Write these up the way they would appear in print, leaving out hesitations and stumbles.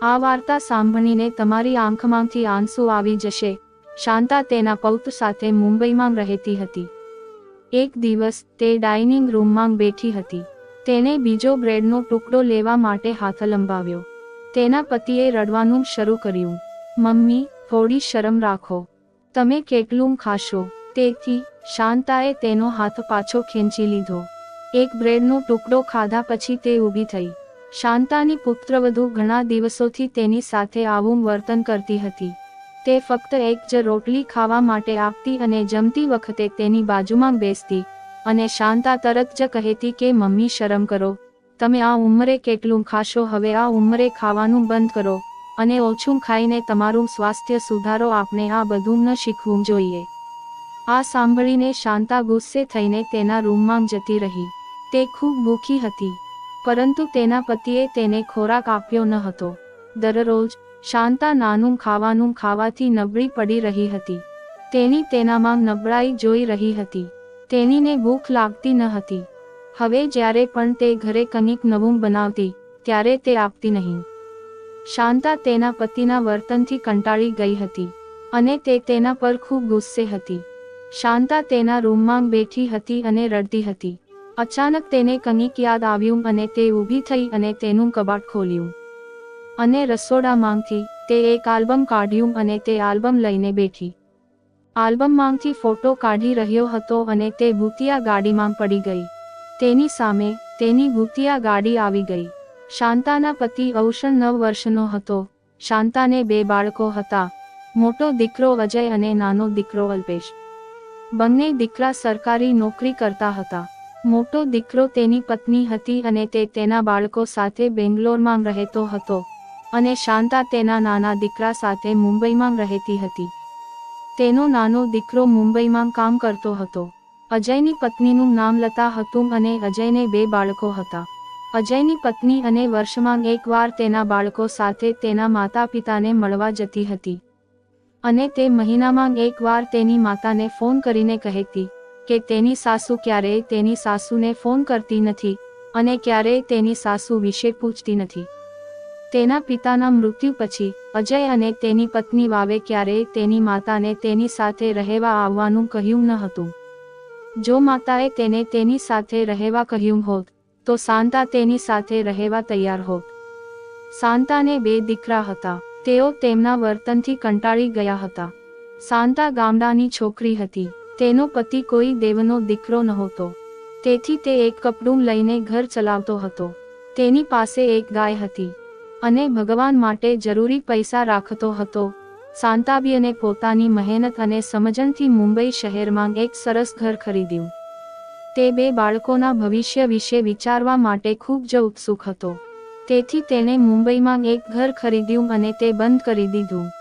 આ વાર્તા સાંભળીને તમારી આંખમાંથી આંસુ આવી જશે. શાંતા તેના પૌત્ર સાથે મુંબઈમાં રહેતી હતી. એક દિવસ તે ડાઇનિંગ રૂમમાં બેઠી હતી. તેને બીજો બ્રેડનો ટુકડો લેવા માટે હાથ લંબાવ્યો. તેના પતિએ રડવાનું શરૂ કર્યું. મમ્મી, થોડી શરમ રાખો. તમે કેટલું ખાશો? તેથી શાંતાએ તેનો હાથ પાછો ખેંચી લીધો. એક બ્રેડનો ટુકડો ખાધા પછી તે ઊભી થઈ. શાંતાની પુત્રવધુ ઘણા દિવસોથી તેની સાથે આવું વર્તન કરતી હતી. તે ફક્ત એક જ રોટલી ખાવા માટે આપતી અને જમતી વખતે તેની બાજુમાં બેસતી અને શાંતા તરત જ કહેતી કે મમ્મી શરમ કરો, તમે આ ઉંમરે કેટલું ખાશો? હવે આ ઉંમરે ખાવાનું બંધ કરો અને ઓછું ખાઈને તમારું સ્વાસ્થ્ય સુધારો. આપણે આ બધું ન શીખવું જોઈએ. આ સાંભળીને શાંતા ગુસ્સે થઈને તેના રૂમમાં જતી રહી. તે ખૂબ ભૂખી હતી, પરંતુ તેના પતિએ તેને ખોરાક આપ્યો ન હતો. દરરોજ શાંતા નાનું ખાવાનું ખાવાથી નબળી પડી રહી હતી. તેનામાં નબળાઈ જોઈ રહી હતી. તેણીને ભૂખ લાગતી ન હતી. હવે જ્યારે પણ તે ઘરે કંઈક નવું બનાવતી ત્યારે તે આપતી નહીં. શાંતા તેના પતિના વર્તનથી કંટાળી ગઈ હતી અને તે તેના પર ખૂબ ગુસ્સે હતી. શાંતા તેના રૂમમાં બેઠી હતી અને રડતી હતી. અચાનક તેને કંઈક યાદ આવ્યું અને તે ઊભી થઈ અને તેનું કબાટ ખોલ્યું અને રસોડામાંથી તે એક આલ્બમ કાઢ્યું અને તે આલ્બમ લઈને બેઠી. આલ્બમમાંથી ફોટો કાઢી રહ્યો હતો અને તે ભૂતિયા ગાડીમાં પડી ગઈ. તેની સામે તેની ભૂતિયા ગાડી આવી ગઈ. શાંતાના પતિ અવસન 9 વર્ષનો હતો. શાંતાને 2 બાળકો હતા, મોટો દીકરો અજય અને નાનો દીકરો અલ્પેશ. બંને દીકરા સરકારી નોકરી કરતા હતા. મોટો દીકરો તેની પત્ની હતી અને તે તેના બાળકો સાથે બેંગ્લોરમાં રહેતો હતો અને શાંતા તેના નાના દીકરા સાથે મુંબઈમાં રહેતી હતી. તેનો નાનો દીકરો મુંબઈમાં કામ કરતો હતો. અજયની પત્નીનું નામ લતા હતું અને અજયને 2 બાળકો હતા. અજયની પત્ની અને વર્ષમાં એકવાર તેના બાળકો સાથે તેના માતા પિતાને મળવા જતી હતી અને તે મહિનામાં એકવાર તેની માતાને ફોન કરીને કહેતી કે તેની સાસુ ક્યારેય તેની સાસુને ફોન કરતી નથી અને ક્યારેય તેની સાસુ વિશે પૂછતી નથી. તેના પિતાના મૃત્યુ પછી અજય અને તેની પત્ની વાવે ક્યારેય તેની માતાને તેની સાથે રહેવા આવવાનું કહ્યું ન હતું. જો માતાએ તેને તેની સાથે રહેવા કહ્યું હોત તો શાંતા તેની સાથે રહેવા તૈયાર હોત. શાંતાને 2 દીકરા હતા. તેઓ તેમના વર્તનથી કંટાળી ગયા હતા. શાંતા ગામડાની છોકરી હતી. તેનો પતિ કોઈ દેવનો દીકરો નહોતો, તેથી તે એક કપડું લઈને ઘર ચલાવતો હતો. તેની પાસે એક ગાય હતી અને ભગવાન માટે જરૂરી પૈસા રાખતો હતો. શાંતાબેને પોતાની મહેનત અને સમજણથી મુંબઈ શહેરમાં એક સરસ ઘર ખરીદ્યું. તે 2 બાળકોના ભવિષ્ય વિશે વિચારવા માટે ખૂબ જ ઉત્સુક હતો. તેથી તેણે મુંબઈમાં એક ઘર ખરીદ્યું અને તે બંધ કરી દીધું.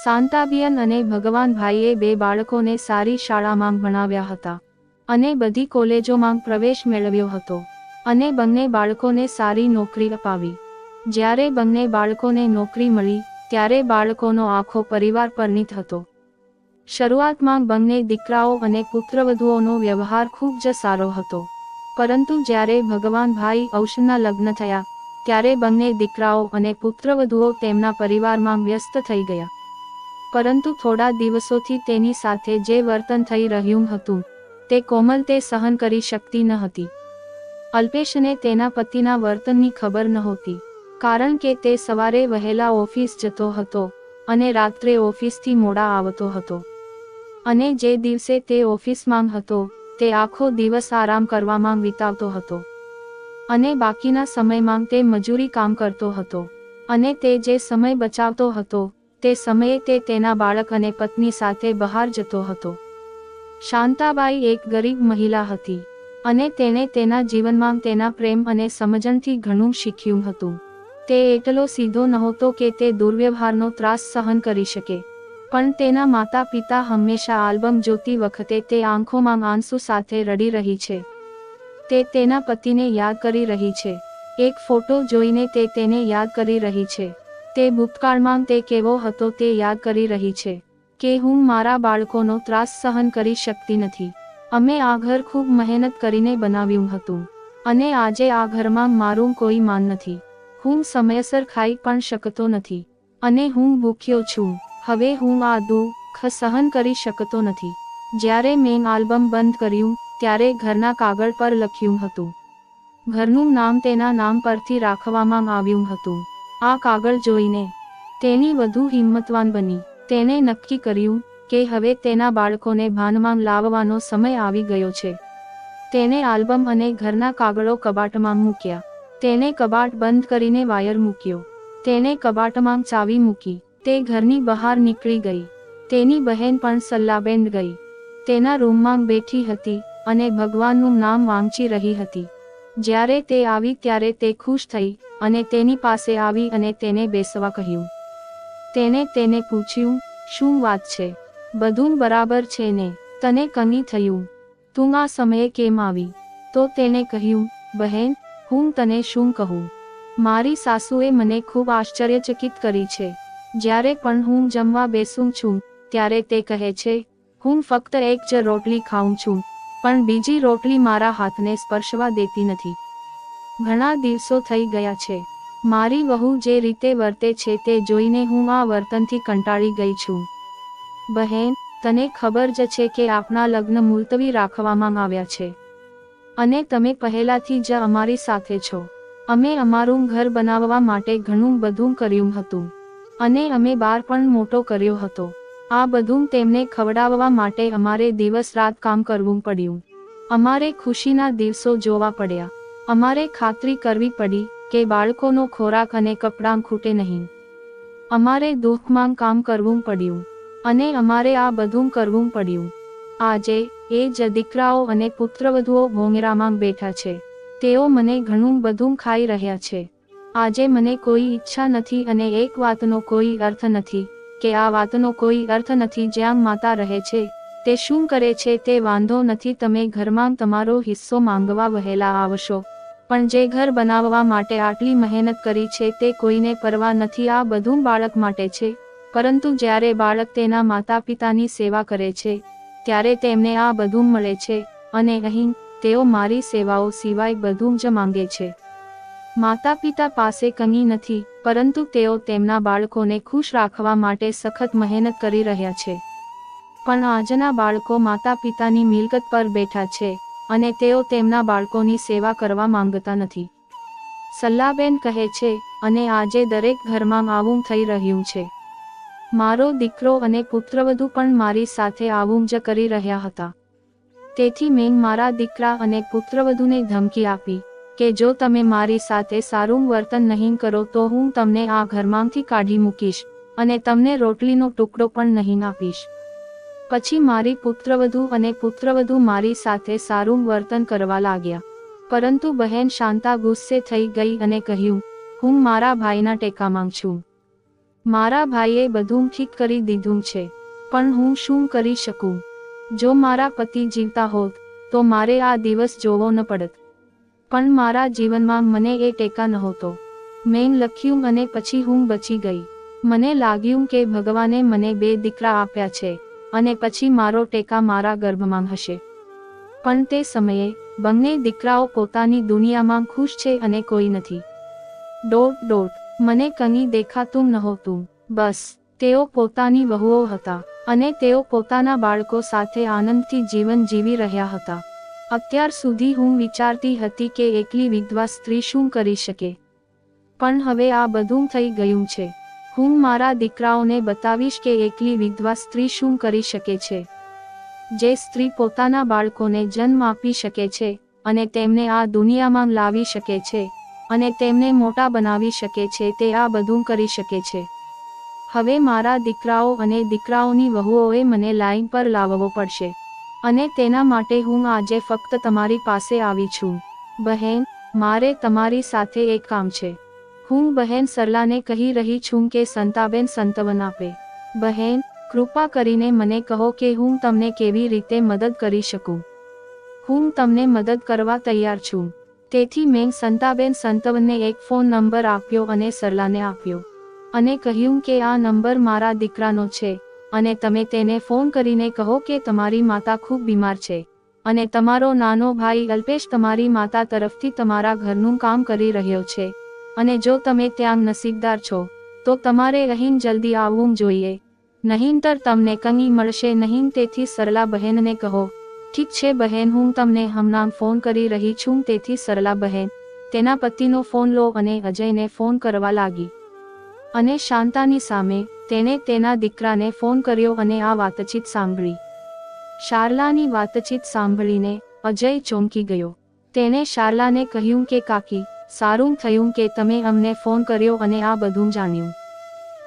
શાંતાબેન અને ભગવાન ભાઈએ 2 બાળકોને સારી શાળામાં ભણાવ્યા હતા અને બધી કોલેજોમાં પ્રવેશ મેળવ્યો હતો અને બંને બાળકોને સારી નોકરી અપાવી. જ્યારે બંને બાળકોને નોકરી મળી ત્યારે બાળકોનો આખો પરિવાર પરિણીત હતો. શરૂઆતમાં બંને દીકરાઓ અને પુત્રવધુઓનો વ્યવહાર ખૂબ જ સારો હતો, પરંતુ જ્યારે ભગવાન ભાઈ અવસનના લગ્ન થયા ત્યારે બંને દીકરાઓ અને પુત્રવધુઓ તેમના પરિવારમાં વ્યસ્ત થઈ ગયા. પરંતુ થોડા દિવસોથી તેની સાથે જે વર્તન થઈ રહ્યું હતું તે કોમલ તે સહન કરી શકતી ન હતી. અલ્પેશને તેના પતિના વર્તનની ખબર નહોતી, કારણ કે તે સવારે વહેલા ઓફિસ જતો હતો અને રાત્રે ઓફિસથી મોડા આવતો હતો અને જે દિવસે તે ઓફિસમાં હતો તે આખો દિવસ આરામ કરવામાં વિતાવતો હતો અને બાકીના સમયમાં તે મજૂરી કામ કરતો હતો અને તે જે સમય બચાવતો હતો તે સમયે તે તેના બાળક અને પત્ની સાથે બહાર જતો હતો. શાંતાબાઈ એક ગરીબ મહિલા હતી અને તેણે તેના જીવનમાં તેના પ્રેમ અને સમજણથી ઘણું શીખ્યું હતું. તે એટલો સીધો નહોતો કે તે દુર્વ્યવહારનો ત્રાસ સહન કરી શકે, પણ તેના માતા પિતા હંમેશા આલ્બમ જોતી વખતે તે આંખોમાં આંસુ સાથે રડી રહી છે. તે તેના પતિને યાદ કરી રહી છે. એક ફોટો જોઈને તે તેને યાદ કરી રહી છે. તે ભૂતકાળમાં તે કેવો હતો તે યાદ કરી રહી છે કે હું મારા બાળકોનો ત્રાસ સહન કરી શકતી નથી. અમે આ ઘર ખૂબ મહેનત કરીને બનાવ્યું હતું અને આજે આ ઘરમાં મારું કોઈ માન નથી. હું સમયસર ખાઈ પણ શકતો નથી અને હું ભૂખ્યો છું. હવે હું આ દુઃખ સહન કરી શકતો નથી. જ્યારે મેં આલ્બમ બંધ કર્યું ત્યારે ઘરના કાગળ પર લખ્યું હતું. ઘરનું નામ તેના નામ પરથી રાખવામાં આવ્યું હતું. આ કાગળ જોઈને તેની વધુ હિંમતવાન બની. તેણે નક્કી કર્યું કે હવે તેના બાળકોને ભાનમાં લાવવાનો સમય આવી ગયો છે. તેણે આલ્બમ અને ઘરના કાગળો કબાટમાં મૂક્યા. તેણે કબાટ બંધ કરીને વાયર મૂક્યો. તેણે કબાટમાં ચાવી મૂકી. તે ઘરની બહાર નીકળી ગઈ. તેની બહેન પણ સલ્લાબેન ગઈ. તેના રૂમમાં બેઠી હતી અને ભગવાનનું નામ વાંચી રહી હતી. જ્યારે તે આવી ત્યારે તે ખુશ થઈ અને તેની પાસે આવી અને તેને બેસવા કહ્યું. તેણે તેને પૂછ્યું, શું વાત છે? બધું બરાબર છે ને? તને કંઈ થયું? તું આ સમયે કેમ આવી? તો તેણે કહ્યું, બહેન, હું તને શું કહું? મારી સાસુએ મને ખૂબ આશ્ચર્યચકિત કરી છે. જ્યારે પણ હું જમવા બેસું છું ત્યારે તે કહે છે, હું ફક્ત એક જ રોટલી ખાઉં છું, પણ બીજી રોટલી મારા હાથને સ્પર્શવા દેતી નથી. ઘણા દિવસો થઈ ગયા છે. મારી વહુ જે રીતે વર્તે છે તે જોઈને હું આ વર્તનથી કંટાળી ગઈ છું. બહેન, તને ખબર જ છે કે આપણા લગ્ન મુલતવી રાખવામાં આવ્યા છે અને તમે પહેલાથી જ અમારી સાથે છો. અમે અમારું ઘર બનાવવા માટે ઘણું બધું કર્યું હતું અને અમે બાર પણ મોટો કર્યો હતો. આ બધું તેમને ખવડાવવા માટે અમારે દિવસ રાત કામ કરવું પડ્યું. અમારે ખુશીના દિવસો જોવા પડ્યા. અમારે ખાતરી કરવી પડી કે બાળકોનો ખોરાક અને કપડાં ખૂટે નહીં. અમારે દુઃખમાં કામ કરવું પડ્યું અને અમારે આ બધું કરવું પડ્યું. આજે એ જ દીકરાઓ અને પુત્રવધુઓ ભોંગરામાં બેઠા છે. તેઓ મને ઘણું બધું ખાઈ રહ્યા છે. આજે મને કોઈ ઈચ્છા નથી અને એક વાતનો કોઈ અર્થ નથી કે આ વાતનો કોઈ અર્થ નથી. જ્યાં માતા રહે છે તે શું કરે છે તે વાંધો નથી. તમે ઘરમાં તમારો હિસ્સો માંગવા વહેલા આવશો, પણ જે ઘર બનાવવા માટે આટલી મહેનત કરી છે તે કોઈને પરવા નથી. આ બધું બાળક માટે છે, પરંતુ જ્યારે બાળક તેના માતા પિતાની સેવા કરે છે ત્યારે તેમને આ બધું મળે છે અને અહીં તેઓ મારી સેવાઓ સિવાય બધું જ માંગે છે. માતા પિતા પાસે કંઈ નથી, પરંતુ તેઓ તેમના બાળકોને ખુશ રાખવા માટે સખત મહેનત કરી રહ્યા છે. પણ આજના બાળકો માતા પિતાની મિલકત પર બેઠા છે અને તેઓ તેમના બાળકોની સેવા કરવા માંગતા નથી. સલ્લાબેન કહે છે, અને આજે દરેક ઘરમાં આવું થઈ રહ્યું છે. મારો દીકરો અને પુત્રવધુ પણ મારી સાથે આવું જ કરી રહ્યા હતા. તેથી મેં મારા દીકરા અને પુત્રવધુને ધમકી આપી કે જો તમે મારી સાથે સારું વર્તન નહીં કરો તો હું તમને આ ઘરમાંથી કાઢી મૂકીશ અને તમને રોટલીનો ટુકડો પણ નહીં આપીશ. પછી મારી પુત્રવધુ અને પુત્રવધુ મારી સાથે સારું વર્તન કરવા લાગ્યા. પરંતુ બહેન શાંતા ગુસ્સે થઈ ગઈ અને કહ્યું, હું મારા ભાઈના ટેકામાં છું. મારા ભાઈએ બધું ઠીક કરી દીધું છે, પણ હું શું કરી શકું? જો મારા પતિ જીવતા હોત તો મારે આ દિવસ જોવો ન પડત, પણ મારા જીવનમાં મને એ ટેકા નહોતો. મેં લખ્યું અને પછી હું બચી ગઈ. મને લાગ્યું કે ભગવાને મને 2 દીકરા આપ્યા છે અને પછી મારો ટેકા મારા ગર્ભમાં હશે. પણ તે સમયે બંને દીકરાઓ પોતાની દુનિયામાં ખુશ છે અને કોઈ નથી. ... મને કંઈ દેખાતું નહોતું. બસ તેઓ પોતાની વહુઓ હતા અને તેઓ પોતાના બાળકો સાથે આનંદથી જીવન જીવી રહ્યા હતા. અત્યાર સુધી હું વિચારતી હતી કે એકલી વિધવા સ્ત્રી શું કરી શકે, પણ હવે આ બધું થઈ ગયું છે. હું મારા દીકરાઓને બતાવીશ કે એકલી વિધવા સ્ત્રી શું કરી શકે છે. જે સ્ત્રી પોતાના બાળકોને જન્મ આપી શકે છે અને તેમને આ દુનિયામાં લાવી શકે છે અને તેમને મોટા બનાવી શકે છે, તે આ બધું કરી શકે છે. હવે મારા દીકરાઓ અને દીકરાઓની વહુઓએ મને લાઈન પર લાવવો પડશે અને તેના માટે હું આજે ફક્ત તમારી પાસે આવી છું. બહેન, મારે તમારી સાથે એક કામ છે. હું બહેન સરલાને કહી રહી છું કે સંતાબેન સંતવન આપે. બહેન, કૃપા કરીને મને કહો કે હું તમને કેવી રીતે મદદ કરી શકું. હું તમને મદદ કરવા તૈયાર છું. તેથી મેં સંતાબેન સંતવનને એક ફોન નંબર આપ્યો અને સરલાને આપ્યો અને કહ્યું કે આ નંબર મારા દીકરાનો છે અને તમે તેને ફોન કરીને કહો કે તમારી માતા ખૂબ બીમાર છે અને તમારો નાનો ભાઈ અલ્પેશ તમારી માતા તરફથી તમારા ઘરનું કામ કરી રહ્યો છે અને જો તમે ત્યાં નસીબદાર છો તો તમારે અહીં જલ્દી આવવું જોઈએ, નહીંતર તમને કંઈ મળશે નહીં. તેથી સરલા બહેનને કહો, ઠીક છે બહેન, હું તમને હમણાં ફોન કરી રહી છું. તેથી સરલા બહેન તેના પતિનો ફોન લો અને અજયને ફોન કરવા લાગી. અને શાંતાની સામે તેણે તેના દીકરાને ફોન કર્યો અને આ વાતચીત સાંભળી. શારલાની વાતચીત સાંભળીને અજય ચોંકી ગયો. તેણે શારલાને કહ્યું કે કાકી, સારું થયું કે તમે અમને ફોન કર્યો અને આ બધું જાણ્યું.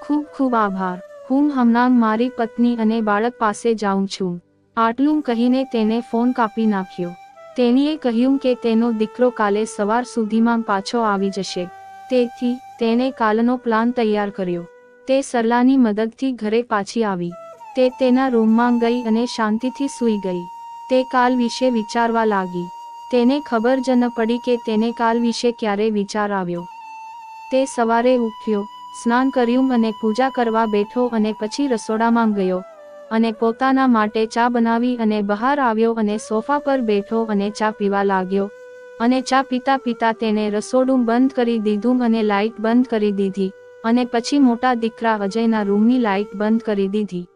ખૂબ ખૂબ આભાર. હું હમણાં મારી પત્ની અને બાળક પાસે જાઉં છું. આટલું કહીને તેને ફોન કાપી નાખ્યો. તેણીએ કહ્યું કે તેનો દીકરો કાલે સવાર સુધીમાં પાછો આવી જશે. તેથી તેણે કાલનો પ્લાન તૈયાર કર્યો. તે સરલાની મદદથી ઘરે પાછી આવી. તે તેના રૂમમાં ગઈ અને શાંતિથી સૂઈ ગઈ. તે કાલ વિશે વિચારવા લાગી. તેને ખબર જ ન પડી કે તેને કાલ વિશે ક્યારે વિચાર આવ્યો. તે સવારે ઉઠ્યો, સ્નાન કર્યું અને પૂજા કરવા બેઠો અને પછી રસોડામાં ગયો અને પોતાના માટે ચા બનાવી અને બહાર આવ્યો અને સોફા પર બેઠો અને ચા પીવા લાગ્યો. અને ચા પીતા પીતા તેને રસોડું બંધ કરી દીધું અને લાઇટ બંધ કરી દીધી અને પછી મોટા દીકરા અજયના રૂમની લાઇટ બંધ કરી દીધી.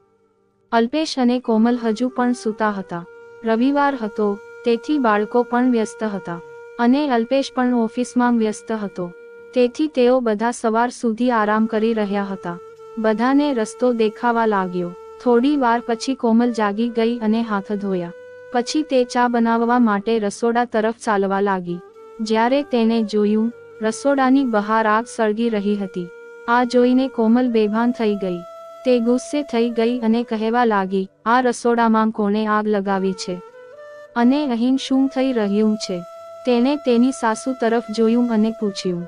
અલ્પેશ અને કોમલ હજુ પણ સૂતા હતા. રવિવાર હતો તેથી બાળકો પણ વ્યસ્ત હતા અને અલ્પેશ પણ ઓફિસમાં વ્યસ્ત હતો. તેથી તેઓ બધા સવાર સુધી આરામ કરી રહ્યા હતા. બધાને રસ્તો દેખાવા લાગ્યો. થોડી વાર પછી કોમલ જાગી ગઈ અને હાથ ધોયા. પછી તે ચા બનાવવા માટે રસોડા તરફ ચાલવા લાગી. જ્યારે તેને જોયું, રસોડાની બહાર આગ સળગી રહી હતી. આ જોઈને કોમલ બેભાન થઈ ગઈ. તે ગુસ્સે થઈ ગઈ અને કહેવા લાગી, આ રસોડામાં કોણે આગ લગાવી છે અને અહીં શું થઈ રહ્યું છે? તેણે તેની સાસુ તરફ જોયું અને પૂછ્યું,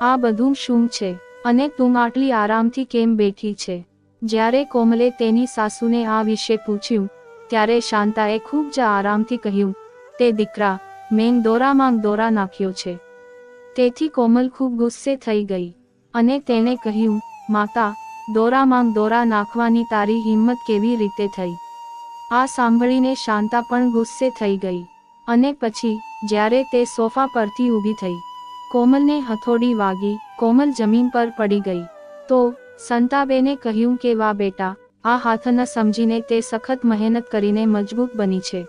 આ બધું શું છે અને તું આટલી આરામથી કેમ બેઠી છે? જ્યારે કોમલે તેની સાસુને આ વિશે પૂછ્યું ત્યારે શાંતાએ ખૂબ જ આરામથી કહ્યું, તે દીકરા, મેં દોરામાં દોરા નાખ્યો છે. તેથી કોમલ ખૂબ ગુસ્સે થઈ ગઈ અને તેણે કહ્યું, માતા, દોરામાં દોરા નાખવાની તારી હિંમત કેવી રીતે થઈ? આ સાંભળીને શાંતા પણ ગુસ્સે થઈ ગઈ અને પછી જ્યારે તે સોફા પરથી ઊભી થઈ, કોમલને હથોડી વાગી. કોમલ જમીન પર પડી ગઈ. તો સંતાબેને કહ્યું કે વાહ બેટા, આ હાથ ન સમજીને તે સખત મહેનત કરીને મજબૂત બની છે.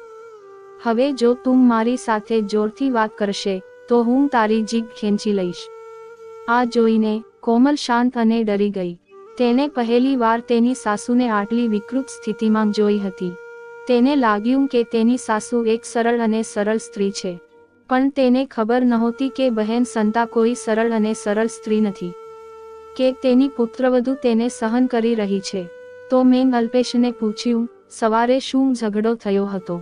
હવે જો તું મારી સાથે જોરથી વાત કરશે તો હું તારી જીભ ખેંચી લઈશ. આ જોઈને કોમલ શાંત અને ડરી ગઈ. તેને પહેલી વાર તેની સાસુને આટલી વિકૃત સ્થિતિમાં જોઈ હતી. તેને લાગ્યું કે તેની સાસુ એક સરળ અને સરળ સ્ત્રી છે, પણ તેને ખબર નહોતી કે બહેન સંતા કોઈ સરળ અને સરળ સ્ત્રી નથી, કે તેની પુત્રવધુ તેને સહન કરી રહી છે. તો મેં અલ્પેશને પૂછ્યું, સવારે શું ઝઘડો થયો હતો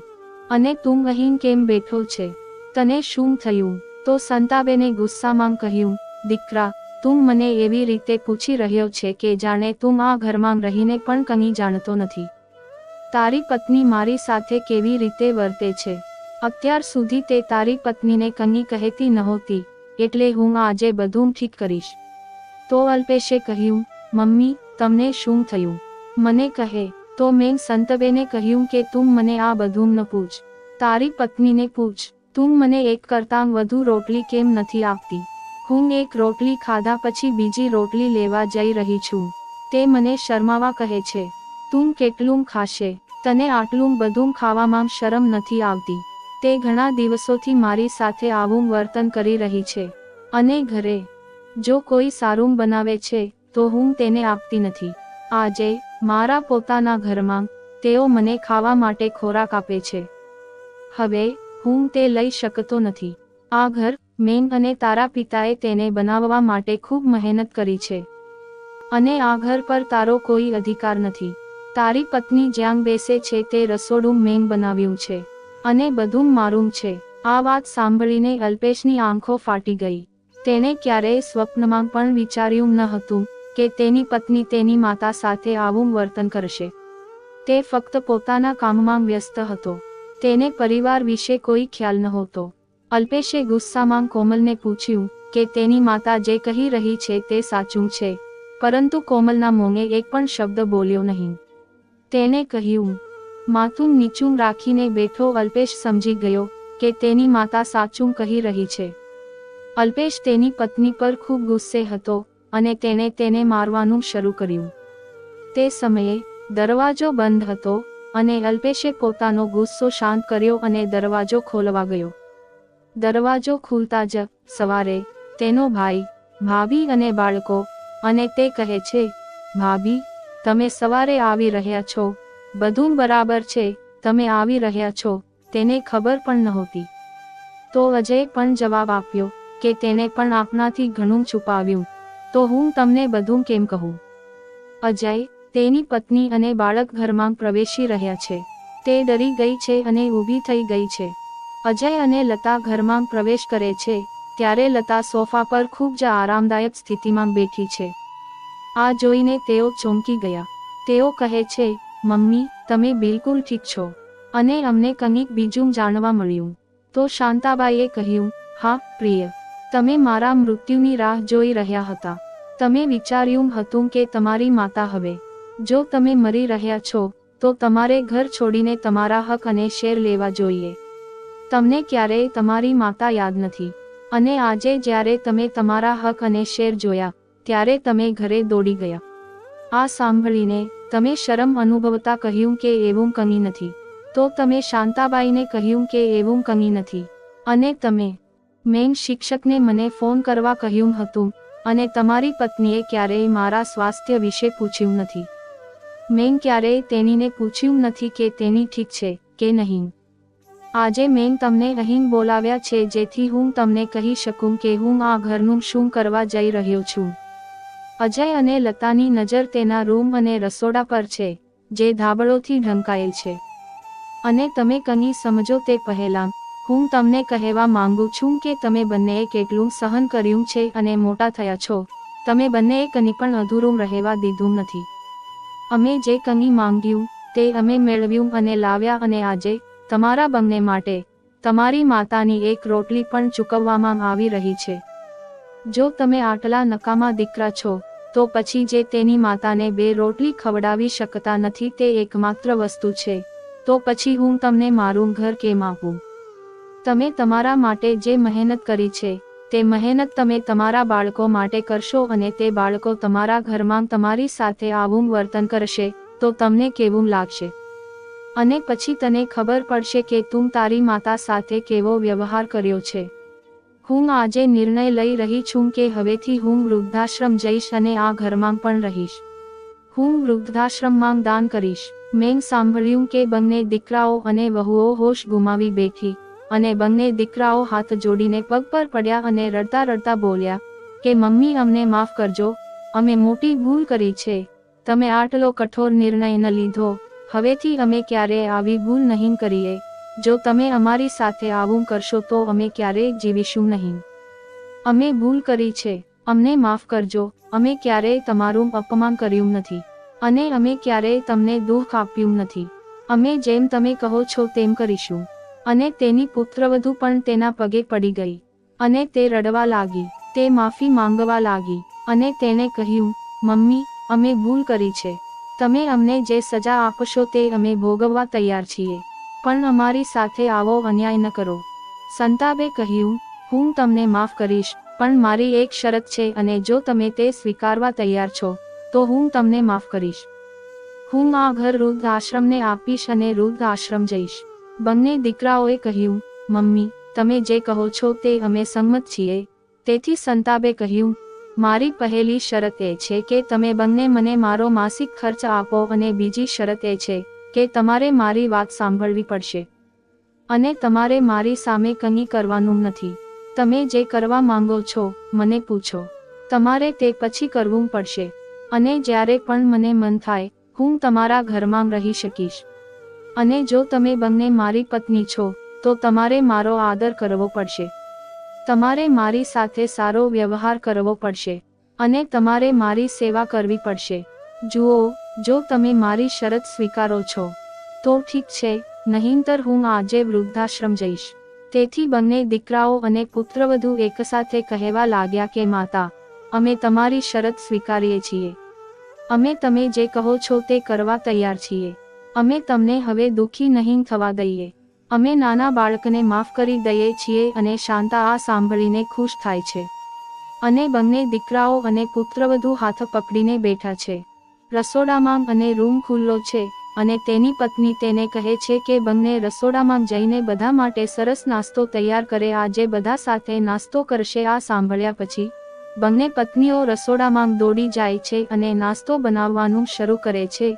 અને તું અહીં કેમ બેઠો છે? તને શું થયું? તો સંતાબેને ગુસ્સામાં કહ્યું, દીકરા, તું મને એવી રીતે પૂછી રહ્યો છે કે જાણે તું આ ઘરમાં રહીને પણ કંઈ જાણતો નથી. તારી પત્ની મારી સાથે કેવી રીતે વર્તે છે? અત્યાર સુધી તે તારી પત્નીને કંઈ કહેતી નહોતી, એટલે હું આજે બધું ઠીક કરીશ. તો અલ્પેશે કહ્યું, મમ્મી, તમને શું થયું? મને કહે. તો મેં સંતબેને કહ્યું કે તું મને આ બધું ન પૂછ, તારી પત્નીને પૂછ. તું મને એક કરતાં વધુ રોટલી કેમ નથી આપતી? હું એક રોટલી ખાધા પછી બીજી રોટલી લેવા જઈ રહી છું. તે મને શરમાવા કહે છે. તું કેટલું ખાશે? તને આટલું બધું ખાવામાં શરમ નથી આવતી? તે ઘણા દિવસોથી મારી સાથે આવું વર્તન કરી રહી છે અને ઘરે જો કોઈ સારું બનાવે છે તો હું તેને આપતી નથી. આજે મારા પોતાના ઘરમાં તેઓ મને ખાવા માટે ખોરાક આપે છે. હવે હું તે લઈ શકતો નથી. આ ઘર મેં અને તારા પિતાએ તેને બનાવવા માટે ખૂબ મહેનત કરી છે અને આ ઘર પર તારો કોઈ અધિકાર નથી. તારી પત્ની જ્યાં બેસે છે તે રસોડું મેં બનાવ્યું છે અને બધું મારું છે. આ વાત સાંભળીને અલ્પેશની આંખો ફાટી ગઈ. તેણે ક્યારેય સ્વપ્નમાં પણ વિચાર્યું ન હતું કે તેની પત્ની તેની માતા સાથે આવું વર્તન કરશે. તે ફક્ત પોતાના કામમાં વ્યસ્ત હતો. તેને પરિવાર વિશે કોઈ ખ્યાલ નહોતો. અલ્પેશે ગુસ્સામાં કોમલને પૂછ્યું કે તેની માતા જે કહી રહી છે તે સાચું છે, પરંતુ કોમલના મોંએ એક પણ શબ્દ બોલ્યો નહીં. તેને કહ્યું, માથું નીચું રાખીને બેઠો અલ્પેશ સમજી ગયો કે તેની માતા સાચું કહી રહી છે. અલ્પેશ તેની પત્ની પર ખૂબ ગુસ્સે હતો અને તેણે તેને મારવાનું શરૂ કર્યું. તે સમયે દરવાજો બંધ હતો અને અલ્પેશે પોતાનો ગુસ્સો શાંત કર્યો અને દરવાજો ખોલવા ગયો. દરવાજો ખુલતા જ સવારે તેનો ભાઈ, ભાભી અને બાળકો, અને તે કહે છે, ભાભી, તમે સવારે આવી રહ્યા છો, બધું બરાબર છે, તમે આવી રહ્યા છો. તેને ખબર પણ નહોતી. તો અજય પણ જવાબ આપ્યો કે તેને પણ આપનાથી ઘણું છુપાવ્યું, તો હું તમને બધું કેમ કહું. અજય, તેની પત્ની અને બાળક ઘરમાં પ્રવેશી રહ્યા છે. તે ડરી ગઈ છે અને ઊભી થઈ ગઈ છે. અજય અને લતા ઘરમાં પ્રવેશ કરે છે ત્યારે લતા સોફા પર ખૂબ જ આરામદાયક સ્થિતિમાં બેઠી છે. આ જોઈને તેઓ ચોંકી ગયા. તેઓ કહે છે, મમ્મી, તમે બિલકુલ ઠીક છો અને અમને કંઈક બીજું જાણવા મળ્યું. તો શાંતાબાઈએ કહ્યું, હા પ્રિય, તમે મારા મૃત્યુની રાહ જોઈ રહ્યા હતા. તમે વિચાર્યું હતું કે તમારી માતા હવે જો તમે મરી રહ્યા છો તો તમારે ઘર છોડીને તમારા હક અને શેર લેવા જોઈએ. તમને ક્યારેય તમારી માતા યાદ નથી અને આજે જ્યારે તમે તમારા હક અને શેર જોયા ત્યારે તમે ઘરે દોડી ગયા. આ સાંભળીને તમે શરમ અનુભવતા કહ્યું કે એવું કંઈ નથી. તો તમે શાંતાબાઈને કહ્યું કે એવું કંઈ નથી અને તમે મેં શિક્ષકને મને ફોન કરવા કહ્યું હતું અને તમારી પત્નીએ ક્યારેય મારા સ્વાસ્થ્ય વિશે પૂછ્યું નથી. મેં ક્યારેય તેણીને પૂછ્યું નથી કે તેની ઠીક છે કે નહીં. આજે મેં તમને અહીં બોલાવ્યા છે જેથી હું તમને કહી શકું કે હું આ ઘરનું શું કરવા જઈ રહ્યો છું. અજય અને લતાની નજર તેના રૂમ અને રસોડા પર છે જે ધાબળોથી ઢંકાયેલ છે. અને તમે કંઈ સમજો તે પહેલાં હું તમને કહેવા માંગુ છું કે તમે બંનેએ કેટલું સહન કર્યું છે અને મોટા થયા છો. તમે બંનેએ કંઈ પણ અધૂરું રહેવા દીધું નથી. અમે જે કંઈ માંગ્યું તે અમે મેળવ્યું અને લાવ્યા અને આજે તમારા બંને માટે તમારી માતાની એક રોટલી પણ ચૂકવવામાં આવી રહી છે. જો તમે આટલા નકામા દીકરા છો તો પછી જે તેની માતાને 2 રોટલી ખવડાવી શકતા નથી તે એકમાત્ર વસ્તુ છે, તો પછી હું તમને મારું ઘર કેમ આપું. તમે તમારા માટે જે મહેનત કરી છે તે મહેનત તમે તમારા બાળકો માટે કરશો અને તે બાળકો તમારા ઘરમાં તમારી સાથે આવું વર્તન કરશે તો તમને કેવું લાગશે. અને પછી તને ખબર પડશે કે તું તારી માતા સાથે કેવો વ્યવહાર કર્યો છે. હું આજે નિર્ણય લઈ રહી છું કે હવેથી હું વૃદ્ધાશ્રમ જઈશ અને આ ઘરમાં પણ રહીશ. હું વૃદ્ધાશ્રમમાં દાન કરીશ. મેં સાંભળ્યું કે બંને દીકરાઓ અને વહુઓ હોશ ગુમાવી બેઠી અને બંને દીકરાઓ હાથ જોડીને પગ પર પડ્યા અને રડતા રડતા બોલ્યા કે મમ્મી, અમને માફ કરજો, અમે મોટી ભૂલ કરી છે. તમે આટલો કઠોર નિર્ણય ન લીધો. હવેથી અમે ક્યારેય આવી ભૂલ નહીં કરીએ. જો તમે અમારી સાથે આવું કરશો તો અમે ક્યારેય જીવીશું નહીં. અમે ભૂલ કરી છે, અમને માફ કરજો. અમે ક્યારેય તમારું અપમાન કર્યું નથી અને અમે ક્યારેય તમને દુઃખ આપ્યું નથી. અમે જેમ તમે કહો છો તેમ કરીશું. અને તેની પુત્રવધુ પણ તેના પગે પડી ગઈ અને તે રડવા લાગી. તે માફી માંગવા લાગી અને તેણે કહ્યું, મમ્મી, અમે ભૂલ કરી છે. તમે અમને જે સજા આપશો તે અમે ભોગવવા તૈયાર છીએ, પણ અમારી સાથે આવો અન્યાય ન કરો. સંતાબે કહ્યું, હું તમને માફ કરીશ, પણ મારી એક શરત છે અને જો તમે તે સ્વીકારવા તૈયાર છો તો હું તમને માફ કરીશ. હું આ ઘર વૃદ્ધ આશ્રમને આપીશ અને વૃદ્ધ આશ્રમ જઈશ. બંને દીકરાઓએ કહ્યું, મમ્મી, તમે જે કહો છો તે અમે સંમત છીએ. તેથી સંતાબે કહ્યું, મારી પહેલી શરત એ છે કે તમે બંને મને મારો માસિક ખર્ચ આપો અને બીજી શરત એ છે કે તમારે મારી વાત સાંભળવી પડશે અને તમારે મારી સામે કંઈ કરવાનું નથી. તમે જે કરવા માંગો છો મને પૂછો. તમારે તે પછી કરવું પડશે અને જ્યારે પણ મને મન થાય હું તમારા ઘરમાં રહી શકીશ. અને જો તમે બંને મારી પત્ની છો તો તમારે મારો આદર કરવો પડશે. તમારે મારી સાથે સારો વ્યવહાર કરવો પડશે અને તમારે મારી સેવા કરવી પડશે. જુઓ, જો તમે મારી શરત સ્વીકારો છો તો ઠીક છે, નહીંતર હું આજે વૃદ્ધાશ્રમ જઈશ. તેથી બંને દીકરાઓ અને પુત્રવધુ એકસાથે કહેવા લાગ્યા કે માતા, અમે તમારી શરત સ્વીકારીએ છીએ. અમે તમે જે કહો છો તે કરવા તૈયાર છીએ. અમે તમને હવે દુઃખી નહીં થવા દઈએ. અમે નાના બાળકને માફ કરી દઈએ છીએ અને શાંતા આ સાંભળીને ખુશ થાય છે. અને બંને દીકરાઓ અને પુત્રવધુ હાથ પકડીને બેઠા છે. રસોડામાં અને રૂમ ખુલ્લો છે અને તેની પત્ની તેને કહે છે કે બંને રસોડામાં જઈને બધા માટે સરસ નાસ્તો તૈયાર કરે. આજે બધા સાથે નાસ્તો કરશે. આ સાંભળ્યા પછી બંને પત્નીઓ રસોડામાં દોડી જાય છે અને નાસ્તો બનાવવાનું શરૂ કરે છે.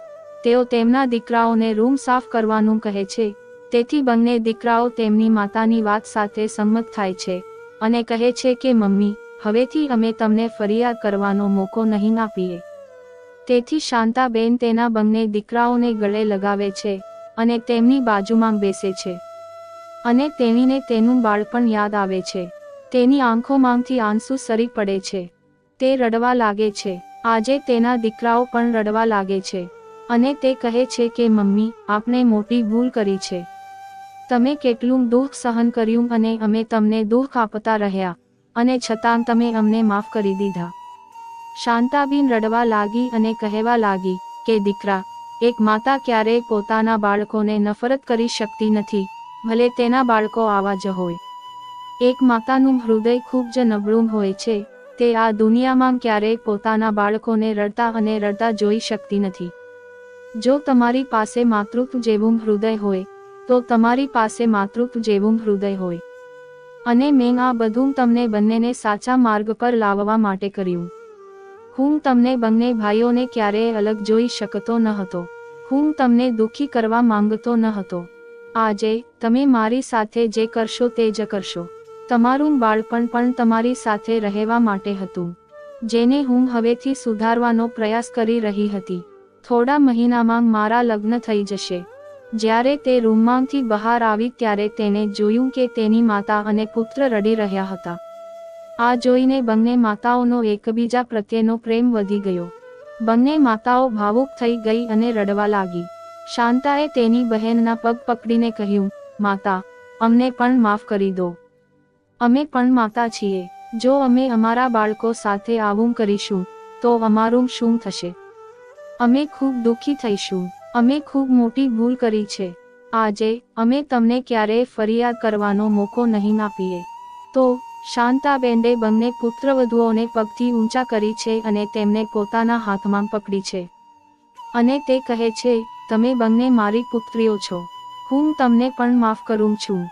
તેઓ તેમના દીકરાઓને રૂમ સાફ કરવાનું કહે છે. તેથી બંને દીકરાઓ તેમની માતાની વાત સાથે સંમત થાય છે અને કહે છે કે મમ્મી, હવેથી અમે તમને ફરિયાદ કરવાનો મોકો નહીં આપીએ. તેથી શાંતાબેન તેના બંને દીકરાઓને ગળે લગાવે છે અને તેમની બાજુમાં બેસે છે અને તેણીને તેનું બાળપણ યાદ આવે છે. તેની આંખોમાંથી આંસુ સરી પડે છે. તે રડવા લાગે છે. આજે તેના દીકરાઓ પણ રડવા લાગે છે અને તે કહે છે કે મમ્મી, આપણે મોટી ભૂલ કરી છે. તમે કેટલું દુઃખ સહન કર્યું અને અમે તમને દુઃખ આપતા રહ્યા અને છતાં તમે અમને માફ કરી દીધા. શાંતાબેન રડવા લાગી અને કહેવા લાગી કે દીકરા, એક માતા ક્યારેય પોતાના બાળકોને નફરત કરી શકતી નથી, ભલે તેના બાળકો આવા જ હોય. એક માતાનું હૃદય ખૂબ જ નબળું હોય છે. તે આ દુનિયામાં ક્યારેય પોતાના બાળકોને રડતા અને રડતા જોઈ શકતી નથી. જો તમારી પાસે માતૃત્વ જેવું હૃદય હોય તો તમારી પાસે માતૃત્વ જેવું હૃદય હોય. અને મેં આ બધું તમને બંનેને સાચા માર્ગ પર લાવવા માટે કર્યું. હું તમને બંને ભાઈઓને ક્યારેય અલગ જોઈ શકતો ન હતો. હું તમને દુઃખી કરવા માંગતો ન હતો. આજે તમે મારી સાથે જે કરશો તે જ કરશો. તમારું બાળપણ પણ તમારી સાથે રહેવા માટે હતું, જેને હું હવેથી સુધારવાનો પ્રયાસ કરી રહી હતી. થોડા મહિનામાં મારા લગ્ન થઈ જશે. જ્યારે તે રૂમમાંથી બહાર આવી ત્યારે તેણે જોયું કે તેની માતા અને પુત્ર રડી રહ્યા હતા. આ જોઈને બંને માતાઓનો એકબીજા પ્રત્યેનો પ્રેમ વધી ગયો. બંને માતાઓ ભાવુક થઈ ગઈ અને રડવા લાગી. શાંતાએ તેની બહેનના પગ પકડીને કહ્યું, માતા, અમને પણ માફ કરી દો. અમે પણ માતા છીએ. જો અમે અમારા બાળકો સાથે આવું કરીશું તો અમારું શું થશે? અમે ખૂબ દુઃખી થઈશું. અમે ખૂબ મોટી ભૂલ કરી છે. આજે અમે તમને ક્યારેય ફરિયાદ કરવાનો મોકો નહીં આપીએ. તો શાંતાબેને બંને પુત્રવધુઓને પગથી ઊંચા કરી છે અને તેમને પોતાના હાથમાં પકડી છે અને તે કહે છે, તમે બંને મારી પુત્રીઓ છો. હું તમને પણ માફ કરું છું.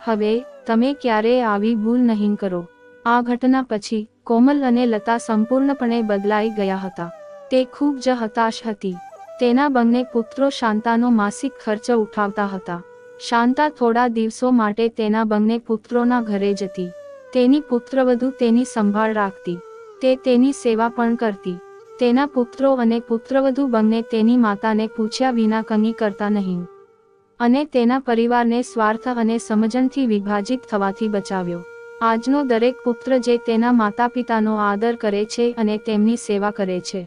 હવે તમે ક્યારેય આવી ભૂલ નહીં કરો. આ ઘટના પછી કોમલ અને લતા સંપૂર્ણપણે બદલાઈ ગયા હતા. તે ખૂબ જ હતાશ હતી. તેના બંને પુત્રો શાંતાનો માસિક ખર્ચ ઉઠાવતા હતા. શાંતા થોડા દિવસો માટે તેના બંને પુત્રોના ઘરે જતી. તેની પુત્રવધુ તેની સંભાળ રાખતી. તે તેની સેવા પણ કરતી. તેના પુત્રો અને પુત્રવધુ બંને તેની માતાને પૂછ્યા વિના કંઈ કરતા નહીં અને તેના પરિવારને સ્વાર્થ અને સમજણથી વિભાજિત થવાથી બચાવ્યો. આજનો દરેક પુત્ર જે તેના માતા પિતાનો આદર કરે છે અને તેમની સેવા કરે છે.